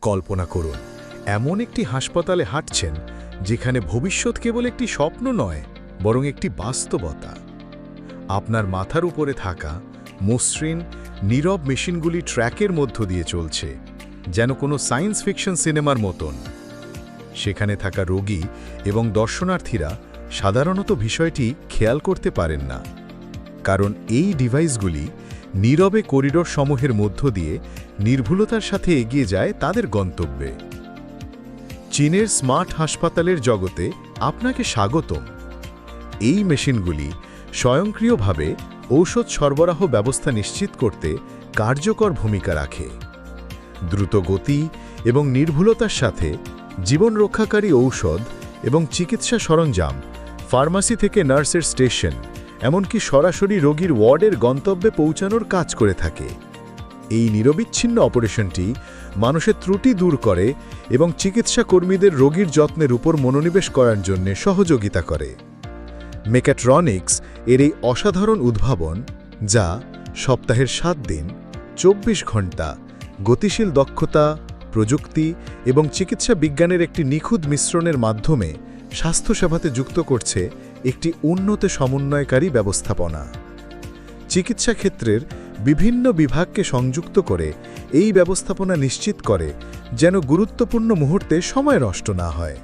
কল্পনা করুন, এমন একটি হাসপাতালে হাঁটছেন যেখানে ভবিষ্যৎ কেবল একটি স্বপ্ন নয়, বরং একটি বাস্তবতা। আপনার মাথার উপরে থাকা মসৃণ, নীরব মেশিনগুলি ট্র্যাকের মধ্য দিয়ে চলছে, যেন কোনো সায়েন্স ফিকশন সিনেমার মতন। সেখানে থাকা রোগী এবং দর্শনার্থীরা সাধারণত বিষয়টি খেয়াল করতে পারেন না, কারণ এই ডিভাইসগুলি নীরবে করিডোর সমূহের মধ্য দিয়ে নির্ভুলতার সাথে এগিয়ে যায় তাদের গন্তব্যে। চীনের স্মার্ট হাসপাতালের জগতে আপনাকে স্বাগতম। এই মেশিনগুলি স্বয়ংক্রিয়ভাবে ঔষধ সরবরাহ ব্যবস্থা নিশ্চিত করতে কার্যকর ভূমিকা রাখে। দ্রুত গতি এবং নির্ভুলতার সাথে জীবন রক্ষাকারী ঔষধ এবং চিকিৎসা সরঞ্জাম ফার্মাসি থেকে নার্সের স্টেশন, এমনকি সরাসরি রোগীর ওয়ার্ডের গন্তব্যে পৌঁছানোর কাজ করে থাকে। এই নিরবিচ্ছিন্ন অপারেশনটি মানুষের ত্রুটি দূর করে এবং চিকিৎসা কর্মীদের রোগীর যত্নের উপর মনোনিবেশ করার জন্য সহযোগিতা করে। মেকাট্রনিক্স এর এই অসাধারণ উদ্ভাবন, যা সপ্তাহের 7 দিন 24 ঘণ্টা গতিশীল দক্ষতা, প্রযুক্তি এবং চিকিৎসা বিজ্ঞানের একটি নিখুঁত মিশ্রণের মাধ্যমে স্বাস্থ্যসেবাতে যুক্ত করছে একটি উন্নত সমন্বয়কারী ব্যবস্থাপনা। চিকিৎসা ক্ষেত্রের বিভিন্ন বিভাগকে সংযুক্ত করে এই ব্যবস্থাপনা নিশ্চিত করে যেন গুরুত্বপূর্ণ মুহূর্তে সময় নষ্ট না হয়।